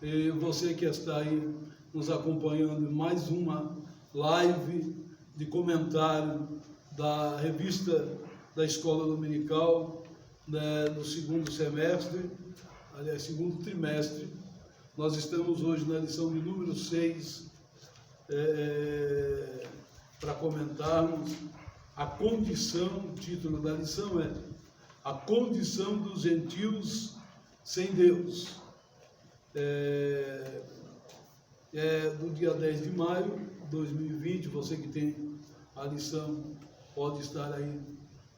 E você que está aí nos acompanhando em mais uma live de comentário da revista da Escola Dominical, né, do segundo semestre, aliás, segundo trimestre. Nós estamos hoje na lição de número 6, para comentarmos a condição. O título da lição é A Condição dos Gentios sem Deus. Do dia 10 de maio de 2020, você que tem a lição pode estar aí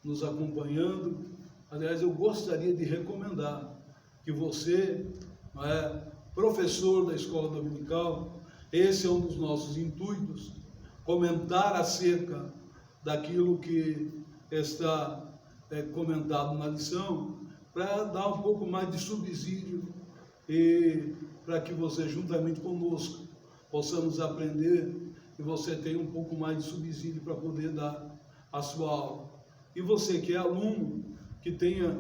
nos acompanhando. Aliás, eu gostaria de recomendar que você, professor da Escola Dominical, esse é um dos nossos intuitos, comentar acerca daquilo que está comentado na lição, para dar um pouco mais de subsídio e para que você, juntamente conosco, possamos aprender e você tenha um pouco mais de subsídio para poder dar a sua aula. E você que é aluno, que tenha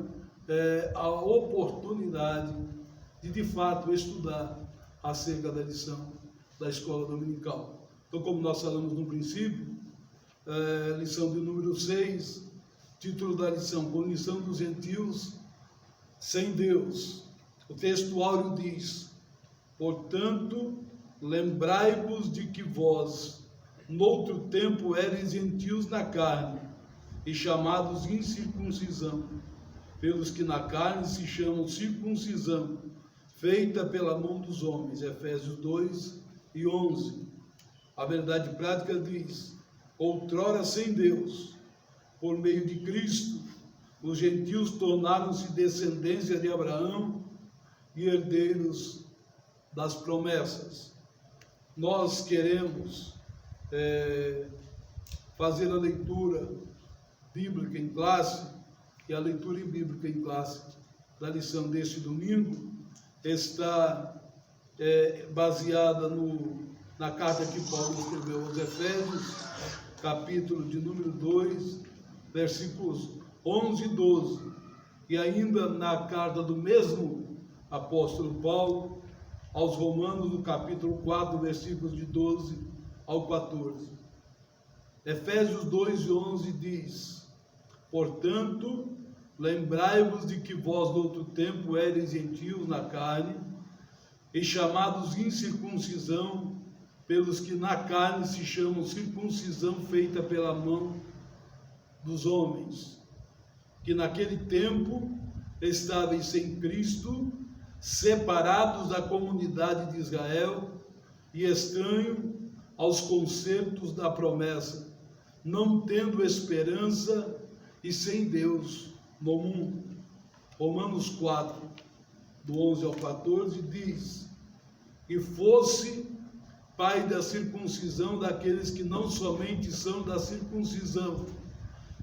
a oportunidade de fato, estudar acerca da lição da Escola Dominical. Então, como nós falamos no princípio, lição de número 6, título da lição, Condição dos Gentios sem Deus. O texto áureo diz: portanto, lembrai-vos de que vós, noutro tempo, eres gentios na carne, e chamados incircuncisão, pelos que na carne se chamam circuncisão, feita pela mão dos homens. Efésios 2:11. A verdade prática diz: outrora sem Deus, por meio de Cristo, os gentios tornaram-se descendência de Abraão e herdeiros das promessas. Nós queremos fazer a leitura bíblica em classe, e a leitura bíblica em classe da lição deste domingo está baseada na carta que Paulo escreveu aos Efésios, capítulo de número 2, versículos 11 e 12, e ainda na carta do mesmo apóstolo Paulo aos Romanos, no capítulo 4, versículos de 12 ao 14. Efésios 2:11 diz: portanto, lembrai-vos de que vós, no outro tempo, eres gentios na carne, e chamados incircuncisão, pelos que na carne se chamam circuncisão feita pela mão dos homens, que naquele tempo estáveis sem Cristo, separados da comunidade de Israel e estranhos aos concertos da promessa, não tendo esperança e sem Deus no mundo. Romanos 4, do 11 ao 14, diz: e fosse pai da circuncisão daqueles que não somente são da circuncisão,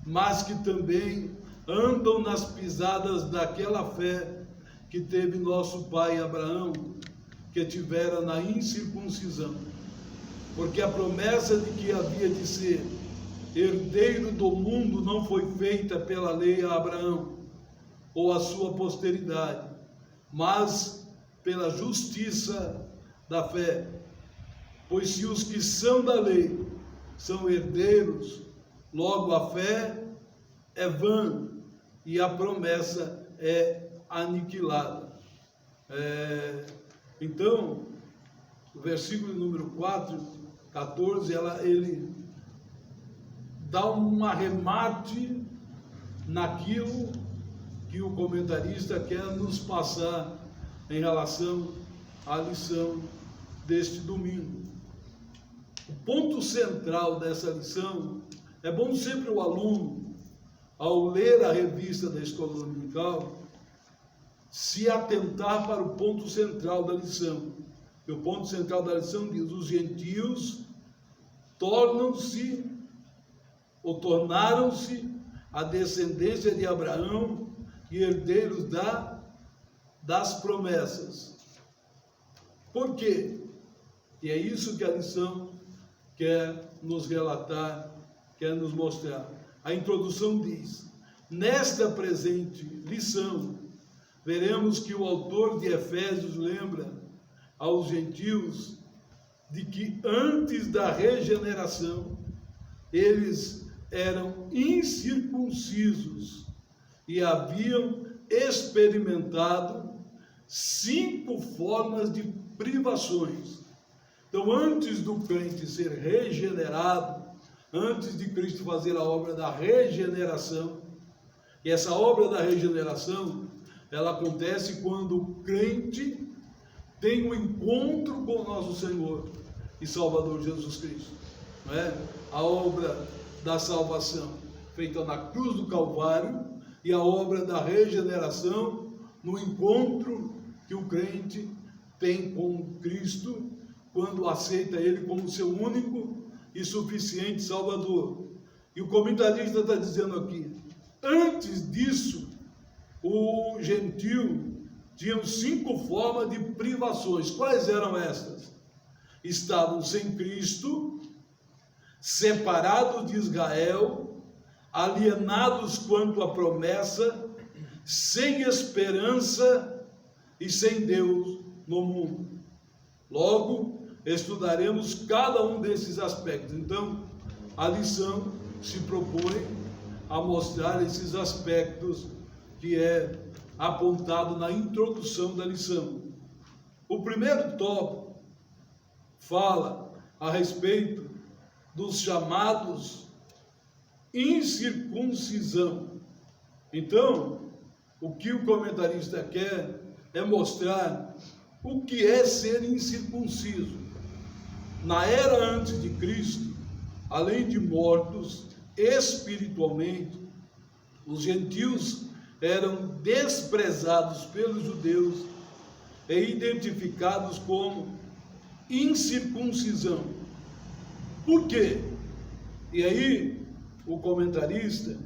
mas que também andam nas pisadas daquela fé que teve nosso pai Abraão, que tivera na incircuncisão. Porque a promessa de que havia de ser herdeiro do mundo não foi feita pela lei a Abraão ou a sua posteridade, mas pela justiça da fé. Pois se os que são da lei são herdeiros, logo a fé é vã e a promessa é aniquilada. Então, o versículo número 14, ele dá um arremate naquilo que o comentarista quer nos passar em relação à lição deste domingo. O ponto central dessa lição, é bom sempre o aluno, ao ler a revista da Escola Dominical, se atentar para o ponto central da lição. E o ponto central da lição diz: os gentios tornaram-se a descendência de Abraão e herdeiros das promessas. Por quê? E é isso que a lição quer nos relatar, quer nos mostrar. A introdução diz: nesta presente lição, veremos que o autor de Efésios lembra aos gentios de que antes da regeneração eles eram incircuncisos e haviam experimentado 5 formas de privações. Então, antes do crente ser regenerado, antes de Cristo fazer a obra da regeneração, e essa obra da regeneração, ela acontece quando o crente tem um encontro com o nosso Senhor e Salvador Jesus Cristo, não é? A obra da salvação feita na cruz do Calvário e a obra da regeneração no encontro que o crente tem com Cristo quando aceita Ele como seu único e suficiente Salvador. E o comentarista está dizendo aqui, antes disso, o gentio tinha 5 formas de privações. Quais eram estas? Estavam sem Cristo, separados de Israel, alienados quanto à promessa, sem esperança e sem Deus no mundo. Logo, estudaremos cada um desses aspectos. Então, a lição se propõe a mostrar esses aspectos que é apontado na introdução da lição. O primeiro tópico fala a respeito dos chamados incircuncisão. Então, o que o comentarista quer é mostrar o que é ser incircunciso. Na era antes de Cristo, além de mortos espiritualmente, os gentios eram desprezados pelos judeus e identificados como incircuncisão. Por quê? E aí, o comentarista,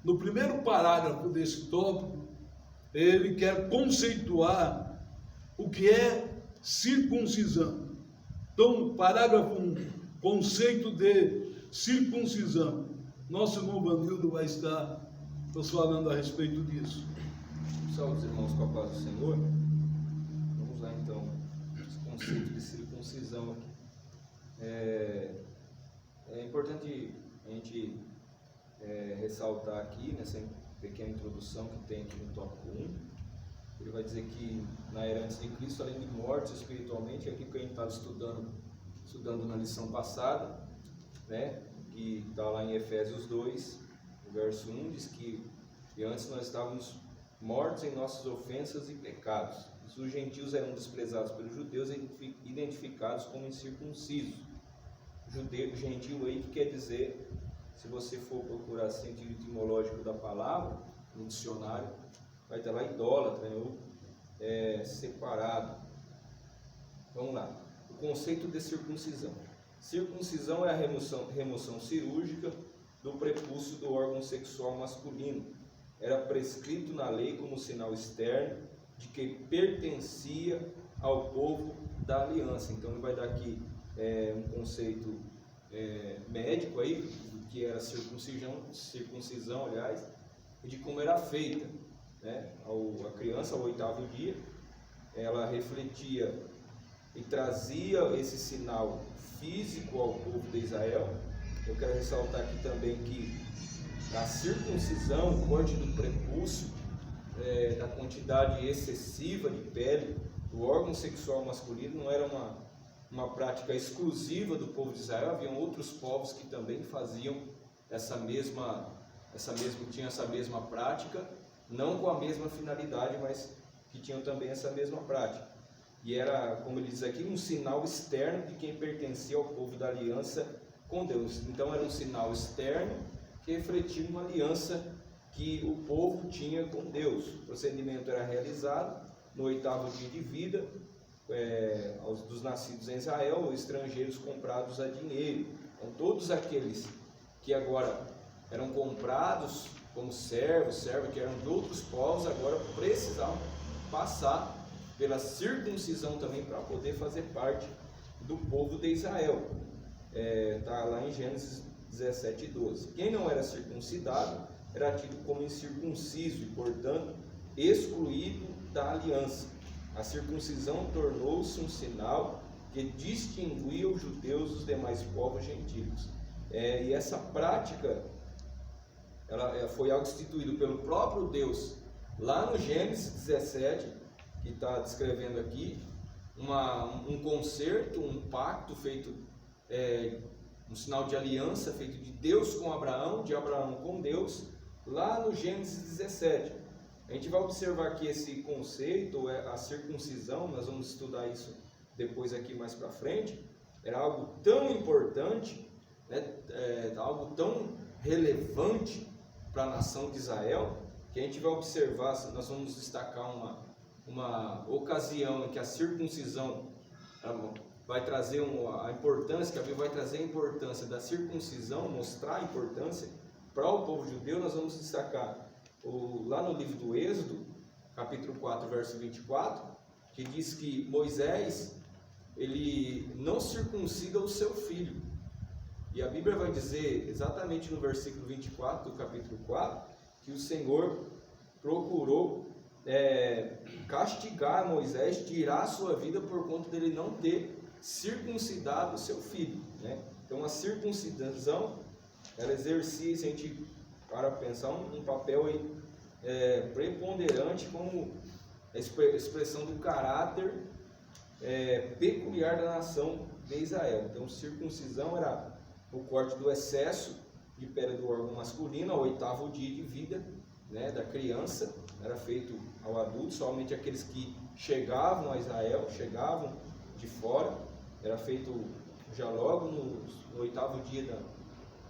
no primeiro parágrafo desse tópico, ele quer conceituar o que é circuncisão. Então, parágrafo 1, conceito de circuncisão. Nosso irmão Vanildo vai estar nos falando a respeito disso. Salve os irmãos com a paz do Senhor. Vamos lá então, esse conceito de circuncisão aqui. É importante a gente ressaltar aqui, nessa pequena introdução que tem aqui no tópico 1, ele vai dizer que na era antes de Cristo, além de mortos espiritualmente, é aqui que a gente estava estudando na lição passada, né, que está lá em Efésios 2, o verso 1, diz que antes nós estávamos mortos em nossas ofensas e pecados. Os gentios eram desprezados pelos judeus e identificados como incircuncisos. Gentio aí que quer dizer, se você for procurar sentido etimológico da palavra, no dicionário, vai estar lá idólatra, ou separado. Vamos lá. O conceito de circuncisão. Circuncisão é a remoção cirúrgica do prepúcio do órgão sexual masculino. Era prescrito na lei como sinal externo de que pertencia ao povo da aliança. Então ele vai dar aqui um conceito médico aí, do que era circuncisão, aliás, e de como era feita, né? A criança, ao 8º dia, ela refletia e trazia esse sinal físico ao povo de Israel. Eu quero ressaltar aqui também que a circuncisão, o corte do prepúcio, da quantidade excessiva de pele do órgão sexual masculino, não era uma prática exclusiva do povo de Israel. Haviam outros povos que também faziam tinham essa mesma prática, não com a mesma finalidade, mas que tinham também essa mesma prática. E era, como ele diz aqui, um sinal externo de quem pertencia ao povo da aliança com Deus. Então era um sinal externo que refletia uma aliança que o povo tinha com Deus. O procedimento era realizado no 8º dia de vida, dos nascidos em Israel ou estrangeiros comprados a dinheiro. Então todos aqueles que agora eram comprados como servos que eram de outros povos, agora precisavam passar pela circuncisão também para poder fazer parte do povo de Israel. Está lá em Gênesis 17:12. Quem não era circuncidado era tido como incircunciso e, portanto, excluído da aliança. a circuncisão tornou-se um sinal que distinguia os judeus dos demais povos gentios. E essa prática ela foi algo instituído pelo próprio Deus lá no Gênesis 17, que está descrevendo aqui, um concerto, um pacto feito, um sinal de aliança feito de Deus com Abraão, de Abraão com Deus, lá no Gênesis 17. A gente vai observar que esse conceito, a circuncisão, nós vamos estudar isso depois aqui mais para frente, era algo tão importante, né, algo tão relevante para a nação de Israel, que a gente vai observar, nós vamos destacar uma ocasião em que a circuncisão vai trazer a importância, que a Bíblia vai trazer a importância da circuncisão, mostrar a importância para o povo judeu. Nós vamos destacar lá no livro do Êxodo, capítulo 4, verso 24, que diz que Moisés, ele não circuncida o seu filho. E a Bíblia vai dizer, exatamente no versículo 24 do capítulo 4, que o Senhor procurou castigar Moisés, tirar a sua vida por conta dele não ter circuncidado o seu filho, né? Então a circuncisão, ela exercia, se a gente para pensar, um papel preponderante como a expressão do caráter peculiar da nação de Israel. Então circuncisão era o corte do excesso de pele do órgão masculino ao 8º dia de vida, né, da criança. Era feito ao adulto, somente aqueles que chegavam a Israel, chegavam de fora, era feito já logo no 8º dia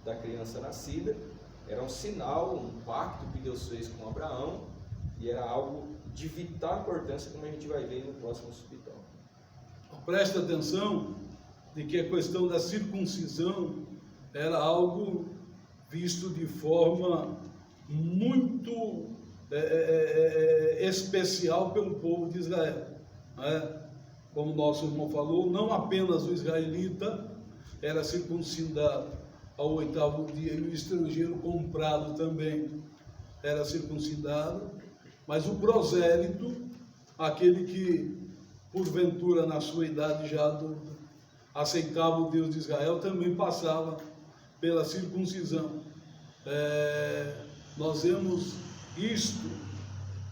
da criança nascida. Era um sinal, um pacto que Deus fez com Abraão, e era algo de vital importância, como a gente vai ver no próximo hospital. Presta atenção de que a questão da circuncisão era algo visto de forma muito especial pelo povo de Israel, né? Como nosso irmão falou, não apenas o israelita era circuncidado ao 8º dia, e o estrangeiro comprado também era circuncidado, mas o prosélito, aquele que porventura na sua idade já adulta aceitava o Deus de Israel, também passava pela circuncisão. Nós vemos isto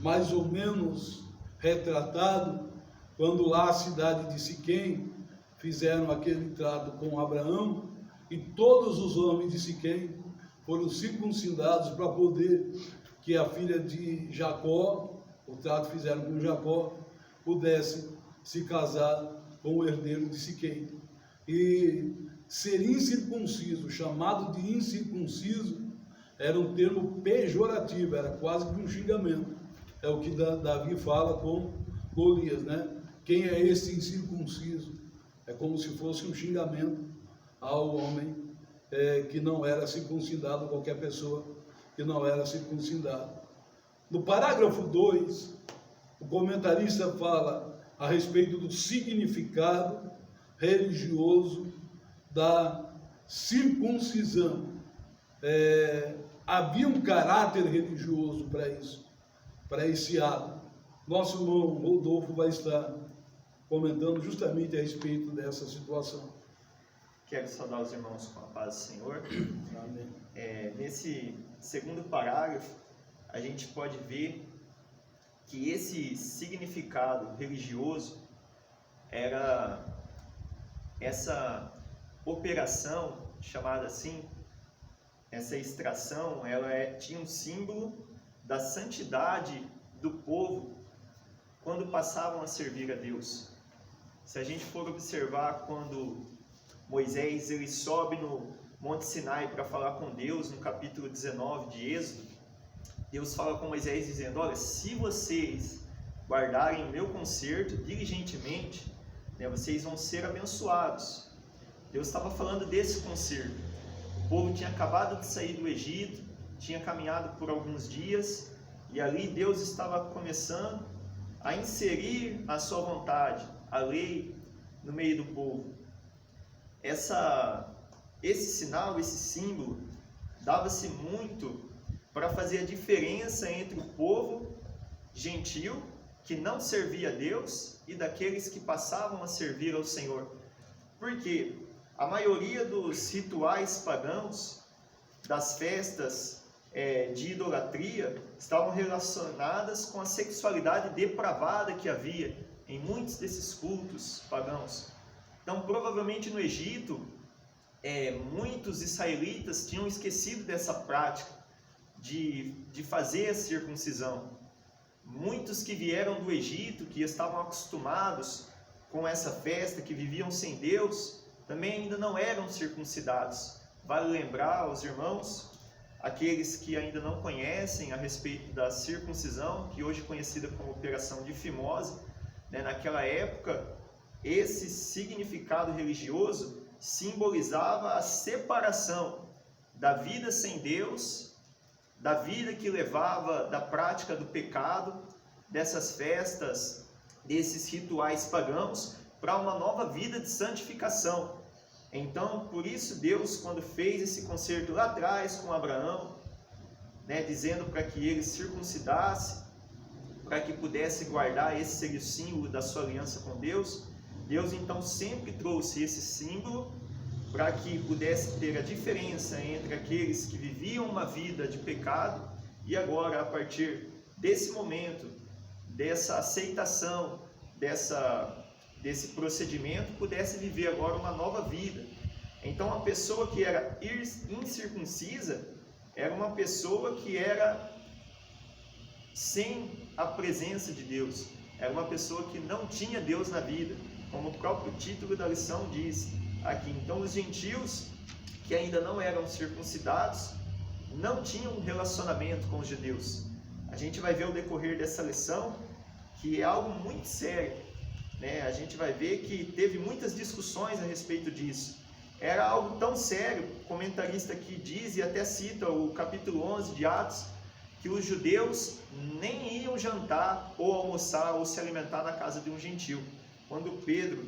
mais ou menos retratado quando lá a cidade de Siquém fizeram aquele trato com Abraão, e todos os homens de Siquém foram circuncidados para poder que a filha de Jacó, o trato fizeram com Jacó, pudesse se casar com o herdeiro de Siquém. E ser incircunciso, chamado de incircunciso, era um termo pejorativo, era quase que um xingamento. É o que Davi fala com Golias, né? Quem é esse incircunciso? É como se fosse um xingamento ao homem que não era circuncidado, qualquer pessoa que não era circuncidada. No parágrafo 2, o comentarista fala a respeito do significado religioso da circuncisão. Havia um caráter religioso para isso, para esse ato. Nosso irmão Rodolfo vai estar comentando justamente a respeito dessa situação. Quero saudar os irmãos com a paz do Senhor. Amém. Nesse segundo parágrafo, a gente pode ver que esse significado religioso era essa operação, chamada assim, essa extração, ela tinha um símbolo da santidade do povo quando passavam a servir a Deus. Se a gente for observar quando Moisés ele sobe no Monte Sinai para falar com Deus, no capítulo 19 de Êxodo, Deus fala com Moisés dizendo: olha, se vocês guardarem o meu concerto diligentemente, né, vocês vão ser abençoados. Deus estava falando desse concerto. O povo tinha acabado de sair do Egito, tinha caminhado por alguns dias, e ali Deus estava começando a inserir a sua vontade, a lei, no meio do povo. Esse sinal, esse símbolo, dava-se muito para fazer a diferença entre o povo gentil que não servia a Deus e daqueles que passavam a servir ao Senhor. Porque a maioria dos rituais pagãos, das festas de idolatria, estavam relacionadas com a sexualidade depravada que havia em muitos desses cultos pagãos. Então, provavelmente no Egito, muitos israelitas tinham esquecido dessa prática de fazer a circuncisão. Muitos que vieram do Egito, que estavam acostumados com essa festa, que viviam sem Deus, também ainda não eram circuncidados. Vale lembrar aos irmãos, aqueles que ainda não conhecem a respeito da circuncisão, que hoje é conhecida como Operação de Fimose, né? Naquela época, esse significado religioso simbolizava a separação da vida sem Deus, da vida que levava da prática do pecado, dessas festas, desses rituais pagãos, para uma nova vida de santificação. Então, por isso Deus, quando fez esse concerto lá atrás com Abraão, né, dizendo para que ele circuncidasse, para que pudesse guardar, esse seria o símbolo da sua aliança com Deus, Deus então sempre trouxe esse símbolo para que pudesse ter a diferença entre aqueles que viviam uma vida de pecado e agora, a partir desse momento, dessa aceitação, desse procedimento, pudesse viver agora uma nova vida. Então, a pessoa que era incircuncisa era uma pessoa que era sem a presença de Deus, era uma pessoa que não tinha Deus na vida, como o próprio título da lição diz aqui. Então, os gentios que ainda não eram circuncidados não tinham um relacionamento com os judeus. A gente vai ver ao decorrer dessa lição que é algo muito sério, né? A gente vai ver que teve muitas discussões a respeito disso. Era algo tão sério, o comentarista aqui diz, e até cita o capítulo 11 de Atos, que os judeus nem iam jantar ou almoçar ou se alimentar na casa de um gentil. Quando Pedro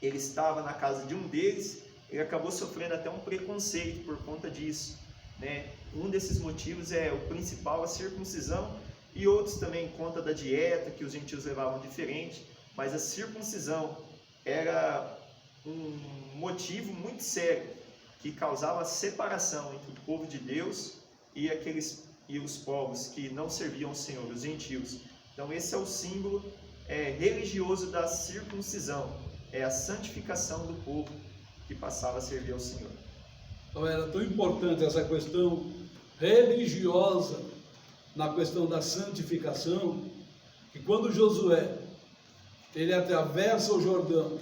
ele estava na casa de um deles, ele acabou sofrendo até um preconceito por conta disso, né? Um desses motivos o principal, a circuncisão, e outros também conta da dieta que os gentios levavam diferente, mas a circuncisão era um motivo muito sério que causava a separação entre o povo de Deus e os povos que não serviam ao Senhor, os gentios. Então esse é o símbolo religioso da circuncisão, é a santificação do povo que passava a servir ao Senhor. Então era tão importante essa questão religiosa na questão da santificação, que quando Josué ele atravessa o Jordão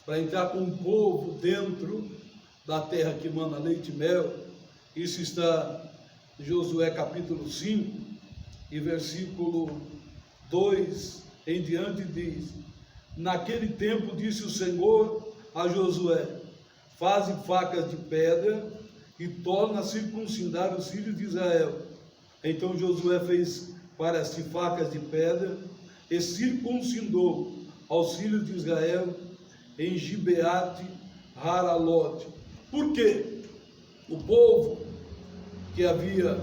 para entrar com o povo dentro da terra que mana leite e mel, isso está em Josué capítulo 5 e versículo 2 em diante, diz: naquele tempo disse o Senhor a Josué: faze facas de pedra e torna a circuncidar os filhos de Israel. Então Josué fez para si facas de pedra e circuncidou aos filhos de Israel em Gibeate Haralote. Por quê? O povo que havia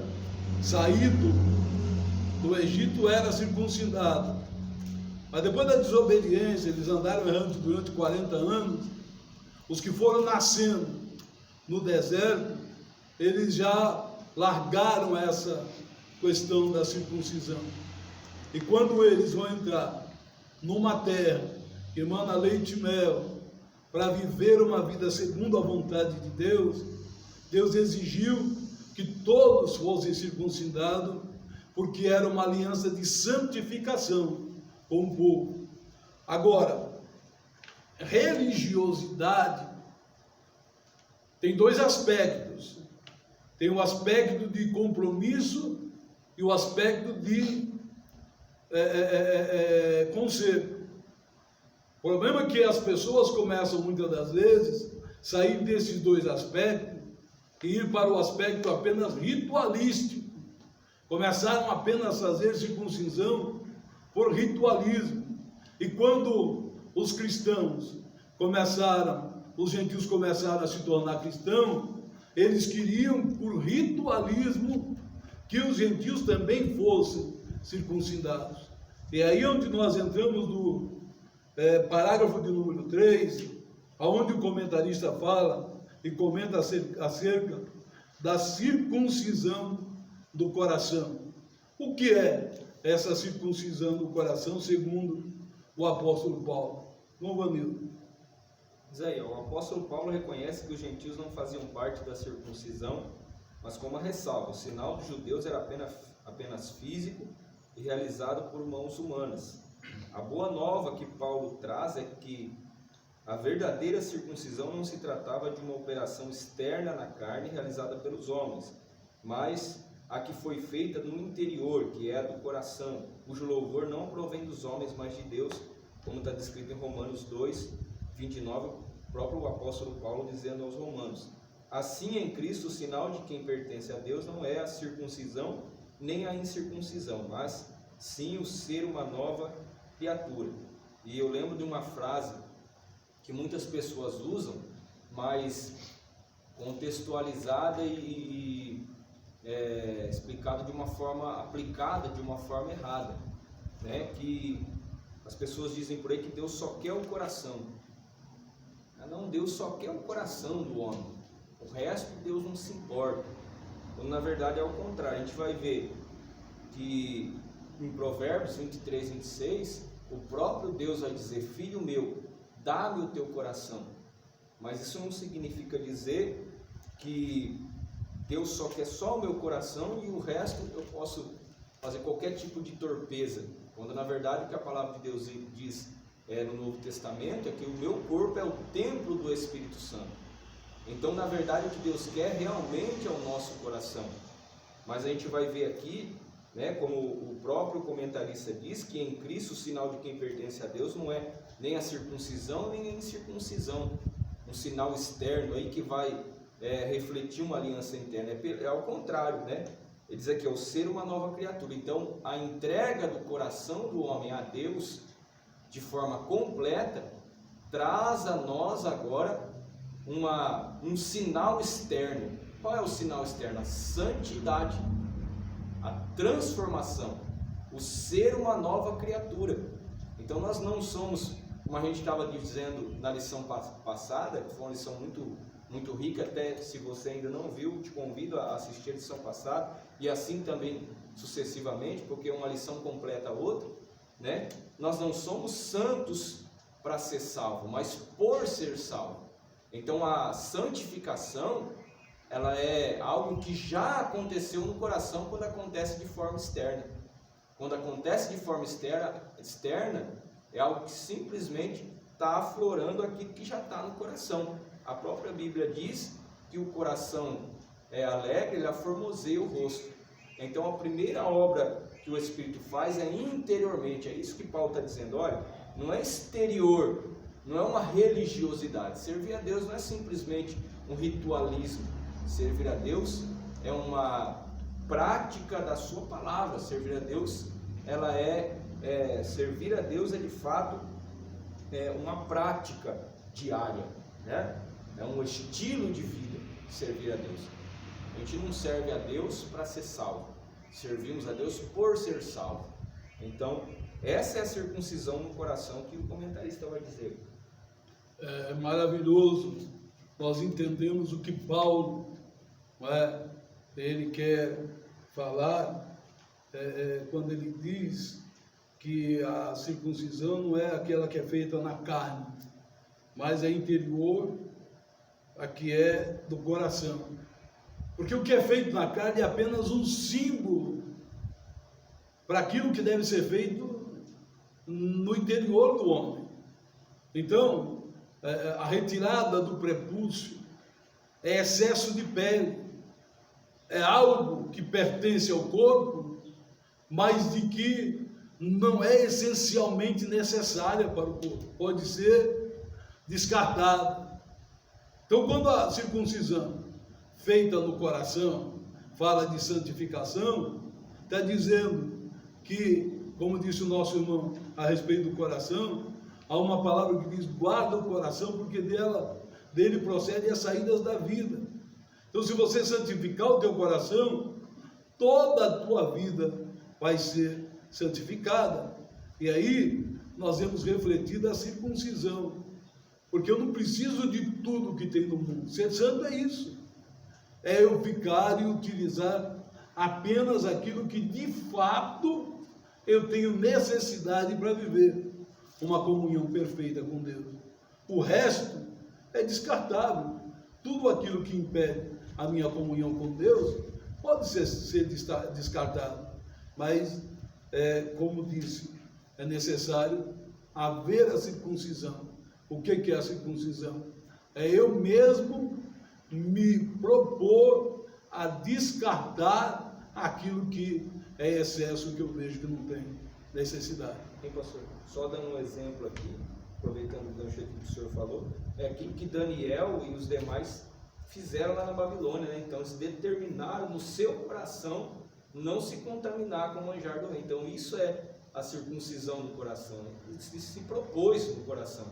saído do Egito era circuncidado, mas depois da desobediência, eles andaram errantes durante 40 anos. Os que foram nascendo no deserto, eles já largaram essa questão da circuncisão. E quando eles vão entrar numa terra que emana leite e mel, para viver uma vida segundo a vontade de Deus, Deus exigiu que todos fossem circuncidados, porque era uma aliança de santificação com o povo. Agora, religiosidade tem dois aspectos. Tem o aspecto de compromisso e o aspecto de conserto. O problema é que as pessoas começam muitas das vezes a sair desses dois aspectos e ir para o aspecto apenas ritualístico. Começaram apenas a fazer circuncisão por ritualismo. E quando os cristãos os gentios começaram a se tornar cristãos, eles queriam, por ritualismo, que os gentios também fossem circuncidados. E aí onde nós entramos no parágrafo de número 3, aonde o comentarista fala e comenta acerca da circuncisão do coração. O que é essa circuncisão do coração, segundo o apóstolo Paulo? Vamos, Vanildo. Diz aí, o apóstolo Paulo reconhece que os gentios não faziam parte da circuncisão, mas com uma ressalva: o sinal dos judeus era apenas físico e realizado por mãos humanas. A boa nova que Paulo traz é que a verdadeira circuncisão não se tratava de uma operação externa na carne realizada pelos homens, mas a que foi feita no interior, que é a do coração, cujo louvor não provém dos homens, mas de Deus, como está descrito em Romanos 2, 29, o próprio apóstolo Paulo dizendo aos romanos: assim, em Cristo, o sinal de quem pertence a Deus não é a circuncisão nem a incircuncisão, mas sim o ser uma nova criatura. E eu lembro de uma frase que muitas pessoas usam, mas contextualizada e explicada de uma forma, aplicada de uma forma errada, né? Que as pessoas dizem por aí que Deus só quer o coração. Não, Deus só quer o coração do homem, o resto Deus não se importa. Quando na verdade é o contrário. A gente vai ver que em Provérbios 23, 26, o próprio Deus vai dizer: filho meu, dá-me o teu coração. Mas isso não significa dizer que Deus só quer só o meu coração e o resto eu posso fazer qualquer tipo de torpeza. Quando na verdade o que a palavra de Deus diz no Novo Testamento é que o meu corpo é o templo do Espírito Santo. Então na verdade o que Deus quer realmente é o nosso coração. Mas a gente vai ver aqui, né, como o próprio comentarista diz, que em Cristo o sinal de quem pertence a Deus não é nem a circuncisão nem a incircuncisão, um sinal externo aí que vai refletir uma aliança interna. É ao contrário, né? Ele diz aqui: é o ser uma nova criatura. Então a entrega do coração do homem a Deus de forma completa traz a nós agora um sinal externo. Qual é o sinal externo? A santidade, a transformação, o ser uma nova criatura. Então nós não somos, como a gente estava dizendo na lição passada, que foi uma lição muito rica, até se você ainda não viu, te convido a assistir a lição passada, e assim também sucessivamente, porque uma lição completa a outra, né? Nós não somos santos para ser salvo, mas por ser salvo. Então a santificação, ela é algo que já aconteceu no coração quando acontece de forma externa. Quando acontece de forma externa é algo que simplesmente está aflorando aquilo que já está no coração. A própria Bíblia diz que o coração é alegre, ele aformoseia o rosto. Então a primeira obra que o Espírito faz é interiormente. É isso que Paulo está dizendo. Olha, não é exterior, não é uma religiosidade. Servir a Deus não é simplesmente um ritualismo. Servir a Deus é uma prática da sua palavra. Servir a Deus, servir a Deus é de fato uma prática diária, né? É um estilo de vida servir a Deus. A gente não serve a Deus para ser salvo, servimos a Deus por ser salvo. Então essa é a circuncisão no coração que o comentarista vai dizer. É maravilhoso nós entendemos o que Paulo, ele quer falar quando ele diz que a circuncisão não é aquela que é feita na carne, mas é interior, a que é do coração. Porque o que é feito na carne é apenas um símbolo para aquilo que deve ser feito no interior do homem. Então, a retirada do prepúcio é excesso de pele, é algo que pertence ao corpo, mas de que não é essencialmente necessária para o corpo, pode ser descartada. Então, quando a circuncisão feita no coração fala de santificação, está dizendo que, como disse o nosso irmão a respeito do coração, há uma palavra que diz: guarda o coração, porque dele procedem as saídas da vida. Então, se você santificar o teu coração, toda a tua vida vai ser santificada. E aí nós vemos refletida a circuncisão, porque eu não preciso de tudo que tem no mundo. Ser santo é isso, é eu ficar e utilizar apenas aquilo que de fato eu tenho necessidade para viver uma comunhão perfeita com Deus. O resto é descartável. Tudo aquilo que impede a minha comunhão com Deus pode ser descartado, mas, como disse, é necessário haver a circuncisão. O que é a circuncisão? É eu mesmo me propor a descartar aquilo que é excesso, que eu vejo que não tem necessidade. Hein, pastor? Só dando um exemplo aqui, aproveitando o gancho que o senhor falou, é aquilo que Daniel e os demais fizeram lá na Babilônia, né? Então eles determinaram no seu coração não se contaminar com o manjar do rei. Então isso é a circuncisão do coração, né? Ele se propôs no coração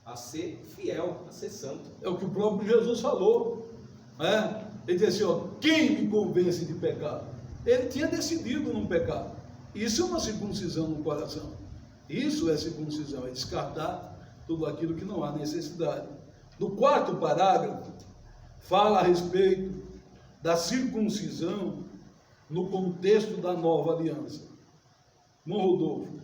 a ser fiel, a ser santo. É o que o próprio Jesus falou, né? Ele disse assim, ó, quem me convence de pecar? Ele tinha decidido não pecar. Isso é uma circuncisão no coração. Isso é circuncisão, é descartar tudo aquilo que não há necessidade. No quarto parágrafo, fala a respeito da circuncisão no contexto da nova aliança. Irmão Rodolfo.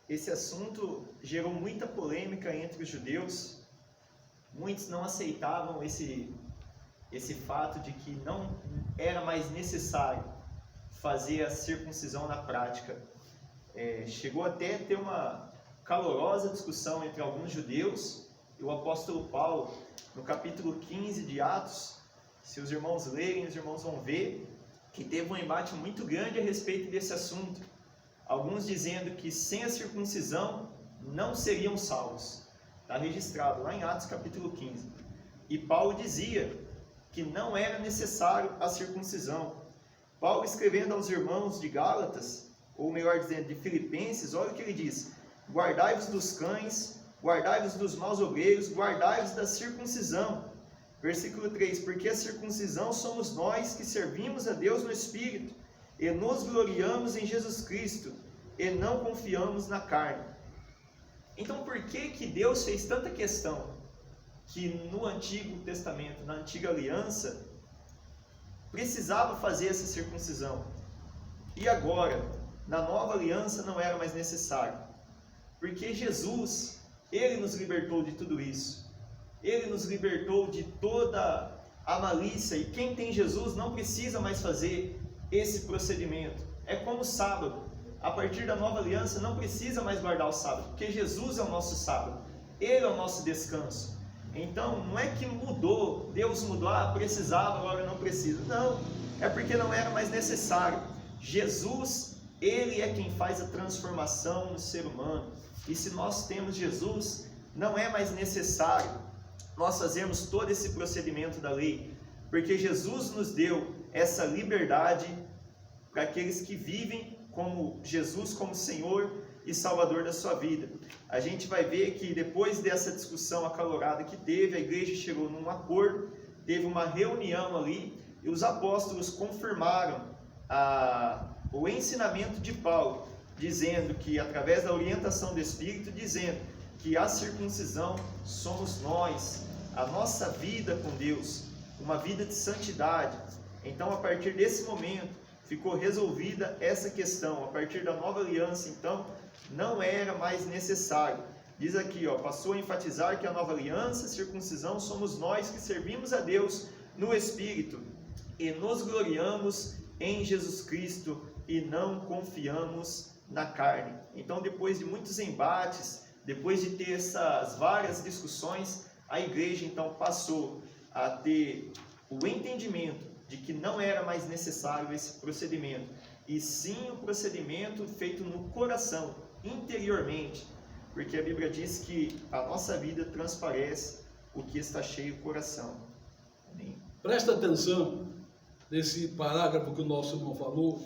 Esse assunto gerou muita polêmica entre os judeus. Muitos não aceitavam esse fato de que não era mais necessário fazer a circuncisão na prática. Chegou até a ter uma calorosa discussão entre alguns judeus e o apóstolo Paulo, no capítulo 15 de Atos. Se os irmãos lerem, os irmãos vão ver que teve um embate muito grande a respeito desse assunto. Alguns dizendo que sem a circuncisão não seriam salvos. Está registrado lá em Atos capítulo 15. E Paulo dizia que não era necessário a circuncisão. Paulo, escrevendo aos irmãos de Gálatas, ou melhor dizendo, de Filipenses, olha o que ele diz: guardai-vos dos cães, guardai-vos dos maus obreiros, guardai-vos da circuncisão. Versículo 3, porque a circuncisão somos nós que servimos a Deus no Espírito, e nos gloriamos em Jesus Cristo, e não confiamos na carne. Então por que Deus fez tanta questão que no Antigo Testamento, na Antiga Aliança, precisava fazer essa circuncisão, e agora, na Nova Aliança, não era mais necessário? Porque Jesus, Ele nos libertou de tudo isso. Ele nos libertou de toda a malícia, e quem tem Jesus não precisa mais fazer esse procedimento. É como o sábado. A partir da Nova Aliança não precisa mais guardar o sábado, porque Jesus é o nosso sábado. Ele é o nosso descanso. Então, não é que mudou, Deus mudou, precisava, agora não precisa. Não, é porque não era mais necessário. Jesus, Ele é quem faz a transformação no ser humano. E se nós temos Jesus, não é mais necessário nós fazermos todo esse procedimento da lei, porque Jesus nos deu essa liberdade para aqueles que vivem como Jesus, como Senhor e Salvador da sua vida. A gente vai ver que depois dessa discussão acalorada que teve, a igreja chegou num acordo, teve uma reunião ali, e os apóstolos confirmaram o ensinamento de Paulo, dizendo que, através da orientação do Espírito, dizendo que a circuncisão somos nós, a nossa vida com Deus, uma vida de santidade. Então, a partir desse momento, ficou resolvida essa questão. A partir da nova aliança, então, não era mais necessário. Diz aqui, passou a enfatizar que a nova aliança, a circuncisão, somos nós que servimos a Deus no Espírito e nos gloriamos em Jesus Cristo e não confiamos na carne. Então, depois de muitos embates, depois de ter essas várias discussões, a igreja então passou a ter o entendimento de que não era mais necessário esse procedimento, e sim o procedimento feito no coração, interiormente, porque a Bíblia diz que a nossa vida transparece o que está cheio do coração. Amém. Presta atenção nesse parágrafo que o nosso irmão falou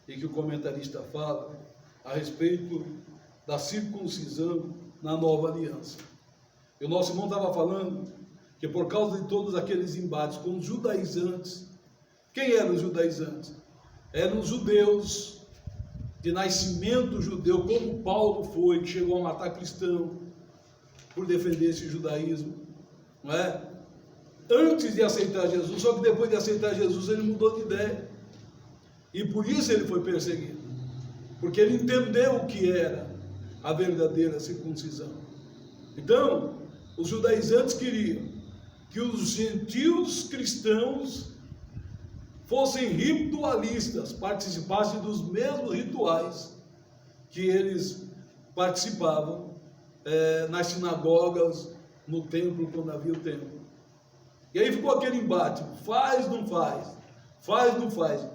e que o comentarista fala a respeito da circuncisão na nova aliança. E o nosso irmão estava falando que por causa de todos aqueles embates com os judaizantes, quem eram os judaizantes? Eram os judeus de nascimento judeu, como Paulo foi, que chegou a matar cristão por defender esse judaísmo, não é? Antes de aceitar Jesus, só que depois de aceitar Jesus ele mudou de ideia, e por isso ele foi perseguido, porque ele entendeu o que era a verdadeira circuncisão. Então, os judaizantes queriam que os gentios cristãos fossem ritualistas, participassem dos mesmos rituais que eles participavam nas sinagogas, no templo, quando havia o templo. E aí ficou aquele embate, faz, não faz, faz, não faz.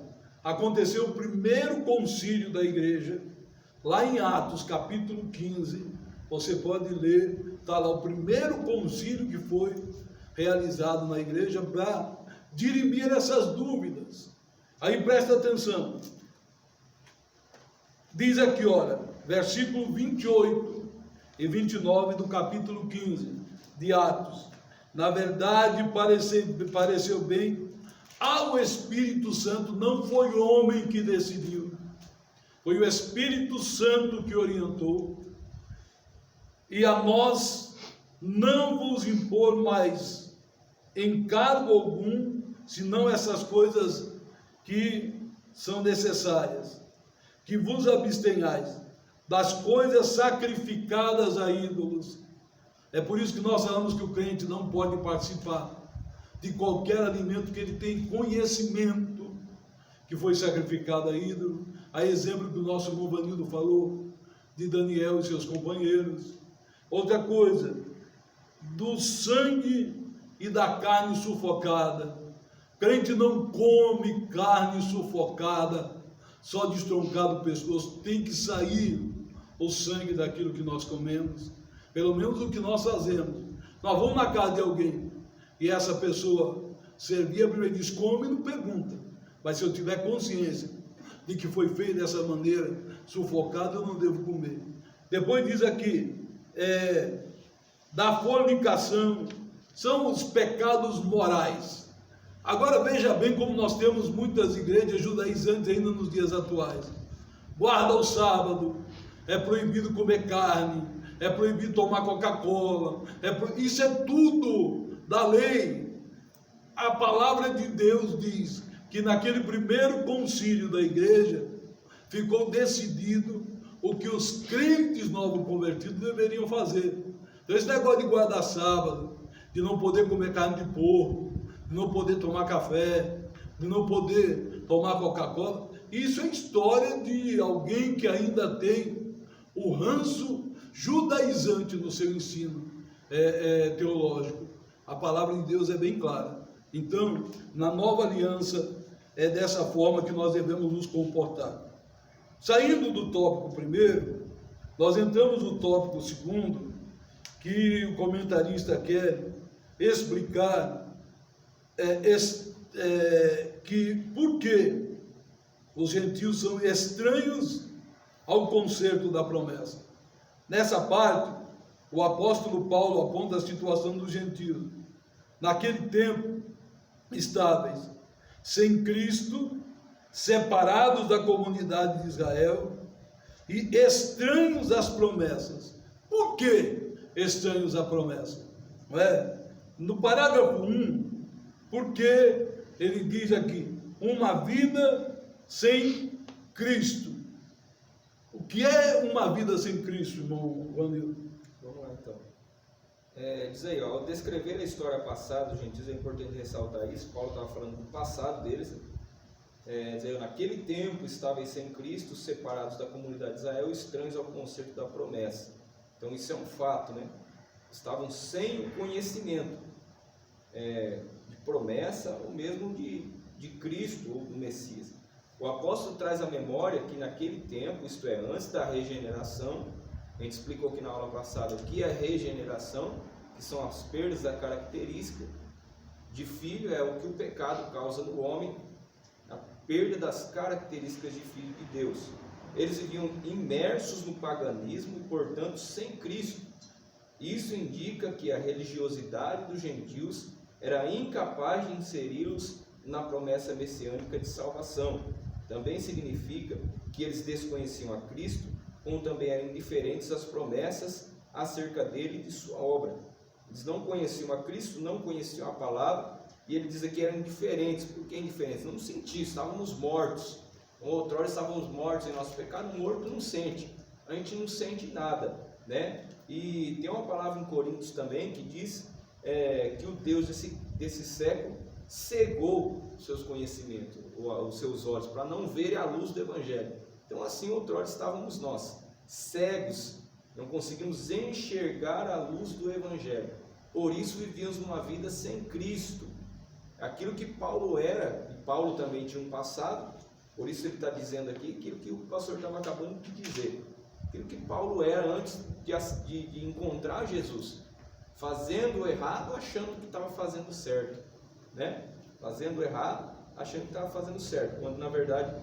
Aconteceu o primeiro concílio da igreja, lá em Atos, capítulo 15, você pode ler, está lá o primeiro concílio que foi realizado na igreja para dirimir essas dúvidas. Aí presta atenção, diz aqui, olha, versículo 28 e 29 do capítulo 15 de Atos: na verdade pareceu bem ao Espírito Santo, não foi homem que decidiu, foi o Espírito Santo que orientou, e a nós não vos impor mais encargo algum, senão essas coisas que são necessárias, que vos abstenhais das coisas sacrificadas a ídolos. É por isso que nós falamos que o crente não pode participar de qualquer alimento que ele tem conhecimento que foi sacrificado a ídolo. A exemplo que o nosso irmão Vanildo falou de Daniel e seus companheiros. Outra coisa, do sangue e da carne sufocada. Crente não come carne sufocada, só destroncado o pescoço. Tem que sair o sangue daquilo que nós comemos, pelo menos o que nós fazemos. Nós vamos na casa de alguém e essa pessoa servia, primeiro diz, come e não pergunta. Mas se eu tiver consciência de que foi feito dessa maneira, sufocado, eu não devo comer. Depois diz aqui, da fornicação, são os pecados morais. Agora veja bem como nós temos muitas igrejas judaizantes ainda nos dias atuais. Guarda o sábado, é proibido comer carne, é proibido tomar Coca-Cola, isso é tudo da lei. A palavra de Deus diz que naquele primeiro concílio da igreja ficou decidido o que os crentes novos convertidos deveriam fazer. Então esse negócio de guardar sábado, de não poder comer carne de porco, de não poder tomar café, de não poder tomar Coca-Cola, isso é história de alguém que ainda tem o ranço judaizante no seu ensino teológico. A palavra de Deus é bem clara. Então, na nova aliança, é dessa forma que nós devemos nos comportar. Saindo do tópico primeiro, nós entramos no tópico segundo, que o comentarista quer explicar que por que os gentios são estranhos ao concerto da promessa. Nessa parte, o apóstolo Paulo aponta a situação dos gentios. Naquele tempo, estáveis, sem Cristo, separados da comunidade de Israel e estranhos às promessas. Por que estranhos à promessa? Não é? No parágrafo 1, porque ele diz aqui, uma vida sem Cristo. O que é uma vida sem Cristo, irmão Vanildo? Vamos lá então. Diz aí, ao descrever a história passada dos gentios, é importante ressaltar isso. Paulo estava falando do passado deles. Diz aí, naquele tempo estavam sem Cristo, separados da comunidade de Israel, estranhos ao concerto da promessa. Então isso é um fato, né? Estavam sem o conhecimento de promessa, ou mesmo de Cristo ou do Messias. O apóstolo traz à memória que naquele tempo, isto é, antes da regeneração, a gente explicou aqui na aula passada o que é regeneração, que são as perdas da característica de filho, é o que o pecado causa no homem, a perda das características de filho de Deus. Eles viviam imersos no paganismo e, portanto, sem Cristo. Isso indica que a religiosidade dos gentios era incapaz de inseri-los na promessa messiânica de salvação. também significa que eles desconheciam a Cristo, como também eram indiferentes às promessas acerca dele e de sua obra. Eles não conheciam a Cristo, não conheciam a palavra, e ele diz aqui que eram indiferentes. Por que indiferentes? Não sentiam, estávamos mortos. Outrora estávamos mortos em nosso pecado. Morto não sente, a gente não sente nada, né? E tem uma palavra em Coríntios também que diz que o Deus desse século cegou os seus conhecimentos, os seus olhos, para não verem a luz do Evangelho. Então assim outrora estávamos nós, cegos, não conseguimos enxergar a luz do Evangelho. Por isso vivíamos uma vida sem Cristo. Aquilo que Paulo era, e Paulo também tinha um passado, por isso ele está dizendo aqui aquilo que o pastor estava acabando de dizer. Aquilo que Paulo era antes de encontrar Jesus, fazendo o errado, achando que estava fazendo certo, né? Fazendo o errado, achando que estava fazendo certo, quando na verdade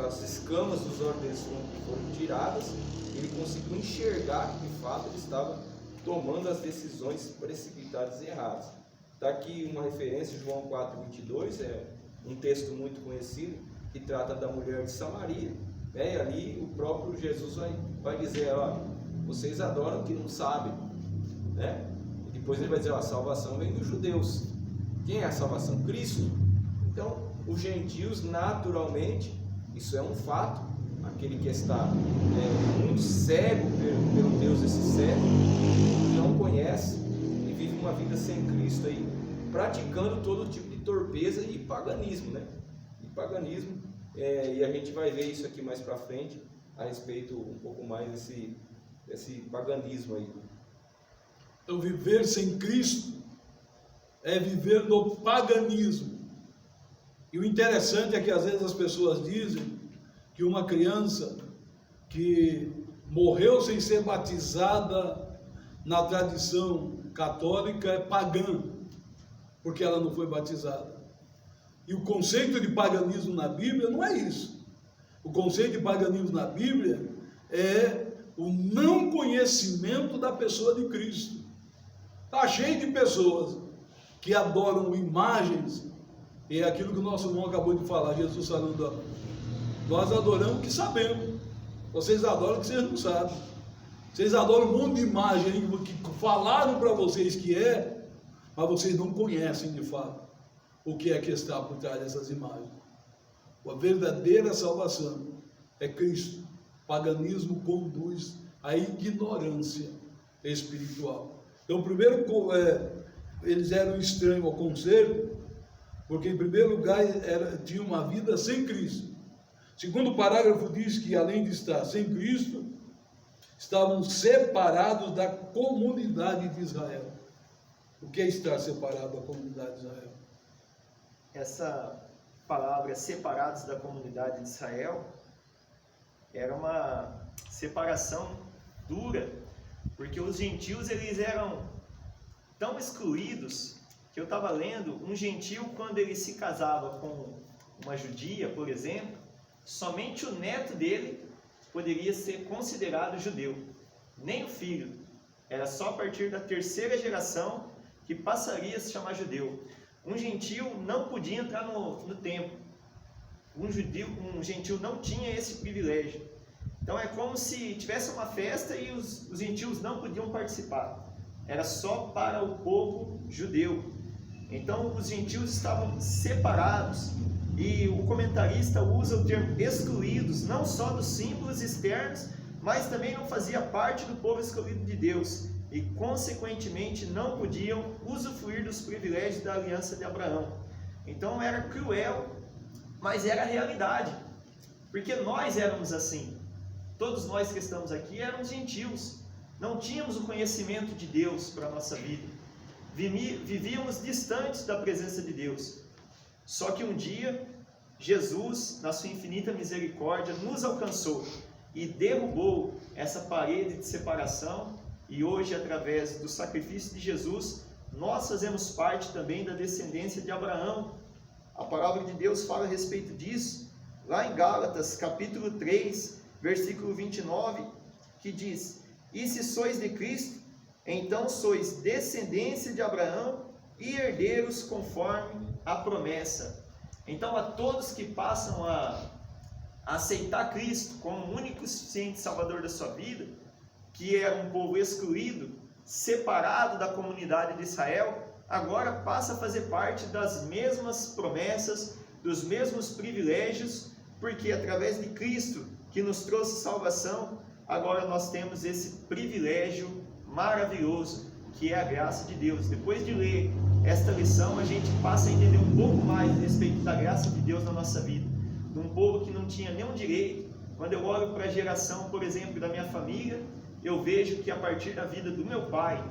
as escamas dos olhos dele foram tiradas, ele conseguiu enxergar que de fato ele estava tomando as decisões precipitadas e erradas. Está aqui uma referência, João 4:22, é um texto muito conhecido, que trata da mulher de Samaria, né? E ali o próprio Jesus vai dizer, ó, vocês adoram o que não sabem, né? E depois ele vai dizer, ó, a salvação vem dos judeus. Quem é a salvação? Cristo. Então, os gentios naturalmente, isso é um fato, aquele que está muito cego pelo Deus desse século, não conhece e vive uma vida sem Cristo aí, praticando todo tipo de torpeza e paganismo, né? E paganismo, e a gente vai ver isso aqui mais para frente, a respeito um pouco mais desse paganismo aí. Então, viver sem Cristo é viver no paganismo. E o interessante é que às vezes as pessoas dizem que uma criança que morreu sem ser batizada na tradição católica é pagã, porque ela não foi batizada. E o conceito de paganismo na Bíblia não é isso. O conceito de paganismo na Bíblia é o não conhecimento da pessoa de Cristo. Está cheio de pessoas que adoram imagens, e é aquilo que o nosso irmão acabou de falar, Jesus falando, nós adoramos o que sabemos, vocês adoram o que vocês não sabem, vocês adoram um monte de imagem que falaram para vocês que é, mas vocês não conhecem de fato o que é que está por trás dessas imagens. A verdadeira salvação é Cristo. O paganismo conduz à ignorância espiritual. Então, primeiro, eles eram estranhos ao conselho, porque em primeiro lugar tinha uma vida sem Cristo. Segundo parágrafo diz que além de estar sem Cristo, estavam separados da comunidade de Israel. O que é estar separado da comunidade de Israel? Essa palavra separados da comunidade de Israel era uma separação dura, porque os gentios eles eram tão excluídos que eu estava lendo, um gentio quando ele se casava com uma judia, por exemplo, somente o neto dele poderia ser considerado judeu, nem o filho. Era só a partir da terceira geração que passaria a se chamar judeu. Um gentio não podia entrar no templo. Um gentio não tinha esse privilégio. Então é como se tivesse uma festa e os gentios não podiam participar. Era só para o povo judeu. Então os gentios estavam separados. E o comentarista usa o termo excluídos, não só dos símbolos externos, mas também não fazia parte do povo escolhido de Deus. E, consequentemente, não podiam usufruir dos privilégios da aliança de Abraão. Então era cruel, mas era a realidade, porque nós éramos assim. Todos nós que estamos aqui éramos gentios, não tínhamos o conhecimento de Deus para a nossa vida, vivíamos distantes da presença de Deus. Só que um dia, Jesus, na sua infinita misericórdia, nos alcançou e derrubou essa parede de separação. E hoje, através do sacrifício de Jesus, nós fazemos parte também da descendência de Abraão. A palavra de Deus fala a respeito disso, lá em Gálatas, capítulo 3, versículo 29, que diz: E se sois de Cristo, então sois descendência de Abraão e herdeiros conforme a promessa. Então, a todos que passam a aceitar Cristo como o único e suficiente Salvador da sua vida, que era um povo excluído, separado da comunidade de Israel, agora passa a fazer parte das mesmas promessas, dos mesmos privilégios, porque através de Cristo, que nos trouxe salvação, agora nós temos esse privilégio maravilhoso, que é a graça de Deus. Depois de ler esta lição, a gente passa a entender um pouco mais a respeito da graça de Deus na nossa vida, de um povo que não tinha nenhum direito. Quando eu olho para a geração, por exemplo, da minha família, eu vejo que a partir da vida do meu pai,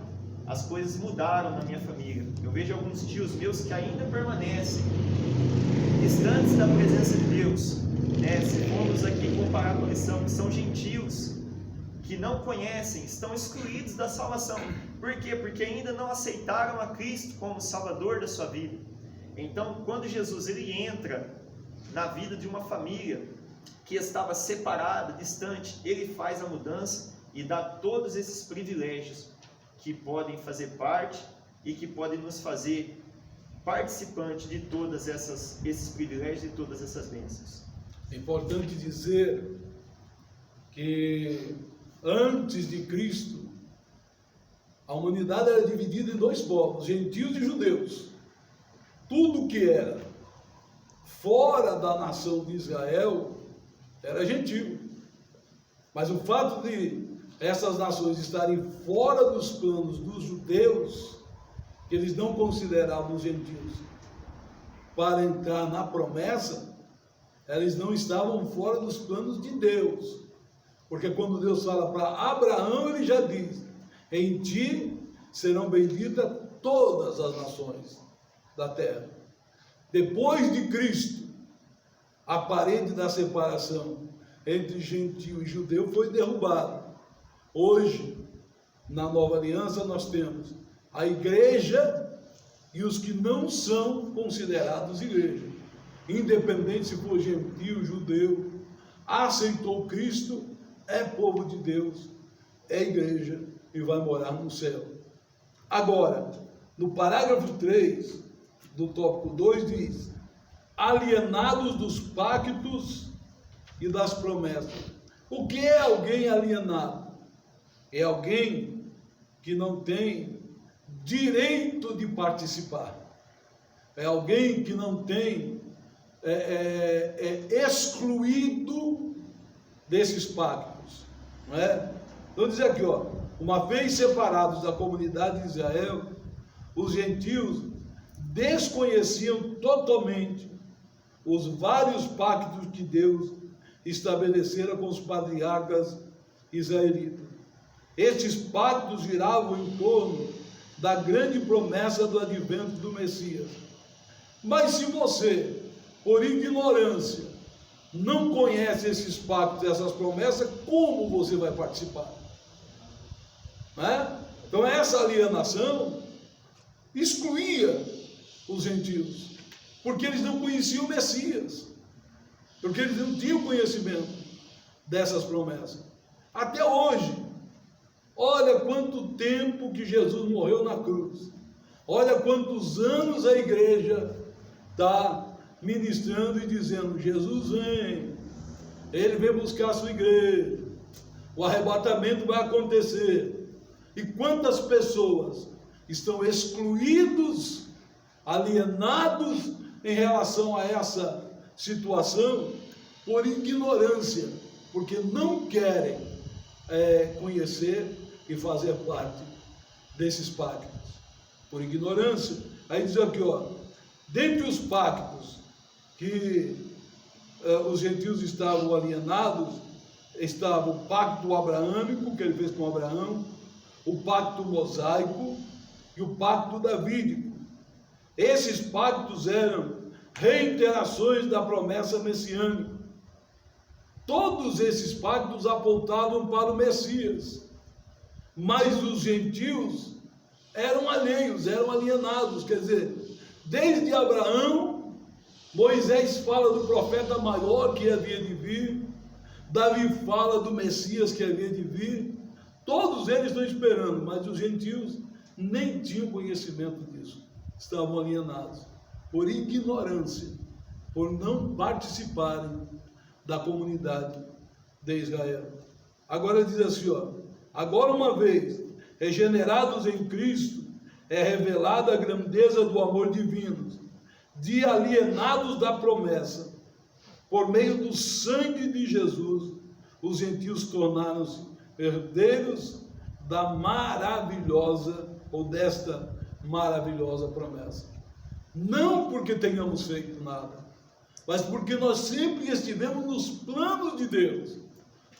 as coisas mudaram na minha família. Eu vejo alguns tios meus que ainda permanecem distantes da presença de Deus. Se formos aqui comparar com a lição, que são gentios, que não conhecem, estão excluídos da salvação. Por quê? Porque ainda não aceitaram a Cristo como Salvador da sua vida. Então, quando Jesus ele entra na vida de uma família que estava separada, distante, ele faz a mudança e dá todos esses privilégios que podem fazer parte e que podem nos fazer participante de todos esses privilégios e todas essas bênçãos. É importante dizer que antes de Cristo, a humanidade era dividida em dois povos, gentios e judeus. Tudo que era fora da nação de Israel era gentio. Mas o fato de essas nações estarem fora dos planos dos judeus, que eles não consideravam os gentios, para entrar na promessa, eles não estavam fora dos planos de Deus. Porque quando Deus fala para Abraão, ele já diz: em ti serão benditas todas as nações da terra. Depois de Cristo, a parede da separação entre gentio e judeu foi derrubada. Hoje, na nova aliança, nós temos a igreja e os que não são considerados igreja. Independente se for gentio, judeu, aceitou Cristo, é povo de Deus, é igreja e vai morar no céu. Agora, no parágrafo 3 do tópico 2 diz: alienados dos pactos e das promessas. O que é alguém alienado? É alguém que não tem direito de participar. É alguém que não tem excluído desses pactos, não é? Então diz aqui, uma vez separados da comunidade de Israel, os gentios desconheciam totalmente os vários pactos que Deus estabelecera com os patriarcas israelitas. Estes pactos giravam em torno da grande promessa do advento do Messias. Mas se você, por ignorância, não conhece esses pactos, essas promessas, como você vai participar? Não é? Então essa alienação excluía os gentios, porque eles não conheciam o Messias, porque eles não tinham conhecimento dessas promessas. Até hoje, olha quanto tempo que Jesus morreu na cruz, olha quantos anos a igreja está ministrando e dizendo: Jesus vem, Ele vem buscar a sua igreja, o arrebatamento vai acontecer. E quantas pessoas estão excluídos, alienados em relação a essa situação, por ignorância, porque não querem conhecer e fazer parte desses pactos, por ignorância. Aí diz aqui, dentre os pactos que os gentios estavam alienados, estava o pacto abraâmico, que ele fez com Abraão, o pacto mosaico e o pacto davídico. Esses pactos eram reiterações da promessa messiânica. Todos esses pactos apontavam para o Messias, mas os gentios eram alheios, eram alienados. Quer dizer, desde Abraão, Moisés fala do profeta maior que havia de vir, Davi fala do Messias que havia de vir. Todos eles estão esperando, mas os gentios nem tinham conhecimento disso, estavam alienados por ignorância. por não participarem da comunidade de Israel. Agora diz assim, ó: agora, uma vez regenerados em Cristo, é revelada a grandeza do amor divino, de alienados da promessa, por meio do sangue de Jesus, os gentios tornaram-se herdeiros da maravilhosa, ou desta maravilhosa promessa. Não porque tenhamos feito nada, mas porque nós sempre estivemos nos planos de Deus.